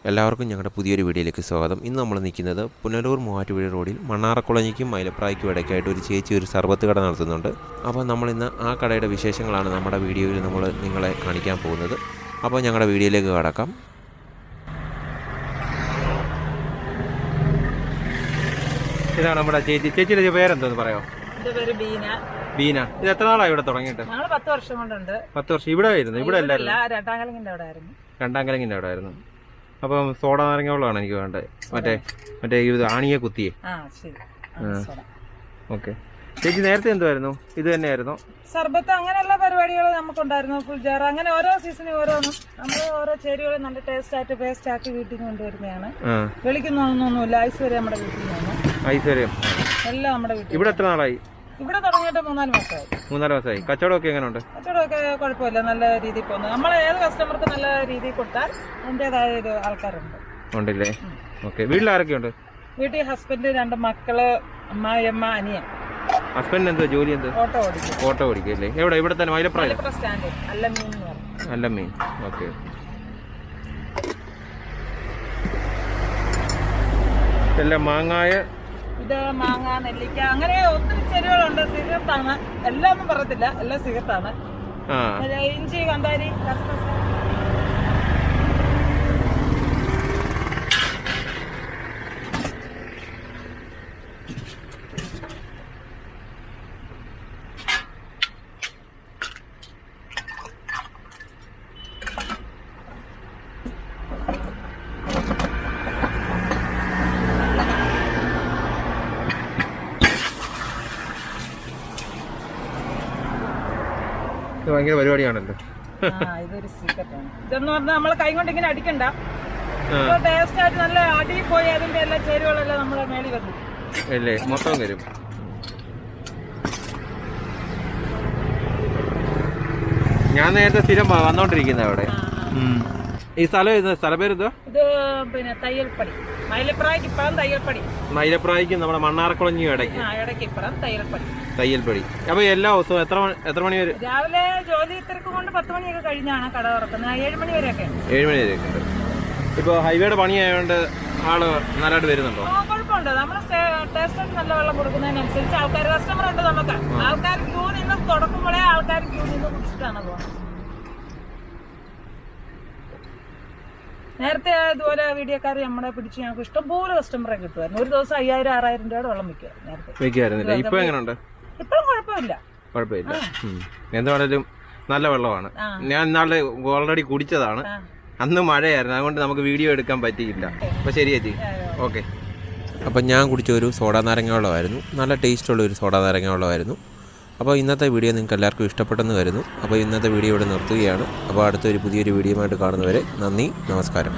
എല്ലാവർക്കും ഞങ്ങളുടെ പുതിയൊരു വീഡിയോയിലേക്ക് സ്വാഗതം. ഇന്ന് നമ്മൾ നിൽക്കുന്നത് പുനലൂർ മൂവാറ്റുപുഴ റോഡിൽ മണ്ണാറക്കുളഞ്ഞിക്കും മൈലപ്രായ്ക്കും ഇടയ്ക്കായിട്ട് ഒരു ചേച്ചി ഒരു സർബത്ത് കട നടത്തുന്നുണ്ട്. അപ്പോൾ നമ്മളിന്ന് ആ കടയുടെ വിശേഷങ്ങളാണ് നമ്മുടെ വീഡിയോയിൽ നമ്മൾ നിങ്ങളെ കാണിക്കാൻ പോകുന്നത്. അപ്പോൾ ഞങ്ങളുടെ വീഡിയോയിലേക്ക് കടക്കാം. ഇതാണ് നമ്മുടെ ചേച്ചി. ചേച്ചിയുടെ പേരെന്തോന്ന് പറയാമോ? ബീന. ഇത് എത്ര നാളായി ഇവിടെ തുടങ്ങിയിട്ട്? 10 വർഷം കൊണ്ടുണ്ട്. 10 വർഷം ഇവിടെ ആയിരുന്നു? ഇവിടെ അല്ലായിരുന്നു, രണ്ടാങ്കലിങ്ങിൻ്റെ അവിടെ ആയിരുന്നു. അപ്പം സോഡ നാരങ്ങ വെള്ളമാണ് എനിക്ക് വേണ്ടത്. മറ്റേ ഇത് ആണിയെ കുത്തിയേ. ഓക്കെ. ചേച്ചി നേരത്തെ എന്തുവായിരുന്നു? ഇത് തന്നെയായിരുന്നു സർബത്ത് അങ്ങനെയുള്ള പരിപാടികൾ നമുക്കുണ്ടായിരുന്നു. ഫുൾജാർ അങ്ങനെ ഓരോ സീസണിൽ ഓരോന്നും നമ്മൾ ഓരോ ചേരുവകൾ നല്ല പേസ്റ്റ് ആക്കി വീട്ടിൽ കൊണ്ടുവരുന്നതാണ്. വിളിക്കുന്നൊന്നുമില്ല. ഐശ്വര്യം നമ്മുടെ വീട്ടിൽ നിന്ന്. ഐശ്വര്യം എല്ലാം നമ്മുടെ വീട്ടിൽ. ഇവിടെ എത്ര നാളായി? ഇവിടെ തുടങ്ങിയിട്ട് 3-4 മാസമായി. 3-4 മാസമായി. കച്ചവടമൊക്കെ എങ്ങനെയുണ്ട്? കച്ചവടമൊക്കെ കുഴപ്പമില്ല, നല്ല രീതിയിൽ പോകുന്നത്. നമ്മൾ ഏത് കസ്റ്റമർക്ക് നല്ല രീതിയിൽ കൊടുത്താൽ അതിൻ്റെതായ ഒരു ആൾക്കാരുണ്ട്. ഉണ്ടല്ലേ? ഓക്കെ. വീട്ടിൽ ആരൊക്കെയുണ്ട്? വീട്ടിൽ ഹസ്ബൻഡ്, 2 മക്കള്, അമ്മായിയമ്മ, അനിയൻ. ഹസ്ബൻഡ് എന്താ ജോലി? എന്ത്? ഓട്ടോ ഓടിക്കും അല്ലേ? എവിടെ? ഇവിടെ തന്നെ മൈലപ്രായ സ്റ്റാൻഡ് അല്ലമീൻ. ഓക്കെ. എല്ലാം മാങ്ങായ. ഇത് മാങ്ങ, നെല്ലിക്ക, അങ്ങനെ ഒത്തിരി ചെടികളുണ്ട്. സിഗരറ്റാണ്, എല്ലാം ഒന്നും പറയത്തില്ല, എല്ലാം സിഗരറ്റാണ്. ഇഞ്ചി, കാന്താരി, കസ്കസ്. ഭയങ്കര പരിപാടിയാണല്ലോ. ഇതൊരു സീക്രട്ടാണ്. ഇതെന്ന് പറഞ്ഞാൽ നമ്മളെ കൈ കൊണ്ട് ഇങ്ങനെ അടിക്കണ്ട. ടേസ്റ്റ് ആയിട്ട് നല്ല അടി പോയി അതിന്റെ എല്ലാ ചേരുവകളെല്ലാം നമ്മളെ മേളിൽ വന്നു അല്ലേ? മൊത്തം വരും. ഞാൻ നേരത്തെ സ്ഥിരം വന്നോണ്ടിരിക്കുന്ന അവിടെ. ഈ സ്ഥലപേര് ഇത് പിന്നെ തയ്യൽപ്പടി. മൈലപ്രായ്ക്ക് ഇപ്പുറം തയ്യൽപ്പടി. മൈലപ്രായ്ക്ക് നമ്മുടെ മണ്ണാറക്കുളഞ്ഞി ഇടയ്ക്ക് ഇപ്പുറം തയ്യൽപ്പടി. അപ്പൊ എല്ലാ ദിവസവും എത്ര മണി വരെ? രാവിലെ ജോലി തിരക്ക് കൊണ്ട് 10 മണിയൊക്കെ കഴിഞ്ഞാണ് കട തുറക്കുന്നത്. 7 മണി വരെയൊക്കെ. 7 മണി വരെയൊക്കെ ഉണ്ട്. ഇപ്പൊ ഹൈവേയുടെ പണിയായതുകൊണ്ട് ആള് നല്ലതായിട്ട് വരുന്നുണ്ടോ? കുഴപ്പമുണ്ട്. നമ്മള് ടേസ്റ്റ് നല്ല വെള്ളം കൊടുക്കുന്നതിനനുസരിച്ച് ആൾക്കാർ കസ്റ്റമർ ഉണ്ട്. നമുക്ക് ആൾക്കാർ ക്യൂ നിന്ന് തുടക്കുമ്പോഴേ ആൾക്കാർ ക്യൂ നിന്ന് കുടിച്ചിട്ടാണ് പോകുന്നത്. നേരത്തെ ഇതുപോലെ വീഡിയോക്കാർ നമ്മളെ പിടിച്ച് ഞങ്ങൾക്ക് ഇഷ്ടംപോലെ കസ്റ്റമറെ കിട്ടുമായിരുന്നു. ഒരു ദിവസം 5000-6000 രൂപയുടെ വെള്ളം വിൽക്കുമായിരുന്നില്ല. ഇപ്പൊ എങ്ങനെയുണ്ട്? ഇപ്പോഴും കുഴപ്പമില്ല. എന്താണേലും നല്ല വെള്ളമാണ്. ഞാൻ ഇന്നാളെ ഓൾറെഡി കുടിച്ചതാണ്. അന്ന് മഴയായിരുന്നു, അതുകൊണ്ട് നമുക്ക് വീഡിയോ എടുക്കാൻ പറ്റിയില്ല. അപ്പൊ ശരി ചേച്ചി, ഓക്കെ. അപ്പം ഞാൻ കുടിച്ച ഒരു സോഡാ നാരങ്ങ വെള്ളമായിരുന്നു. നല്ല ടേസ്റ്റുള്ള ഒരു സോഡാ നാരങ്ങ വെള്ളമായിരുന്നു. അപ്പോൾ ഇന്നത്തെ വീഡിയോ നിങ്ങൾക്ക് എല്ലാവർക്കും ഇഷ്ടപ്പെട്ടെന്ന് കരുതുന്നു. അപ്പോൾ ഇന്നത്തെ വീഡിയോ ഇവിടെ നിർത്തുകയാണ്. അപ്പോൾ അടുത്തൊരു പുതിയൊരു വീഡിയോയുമായിട്ട് കാണുന്നവരെ നന്ദി, നമസ്കാരം.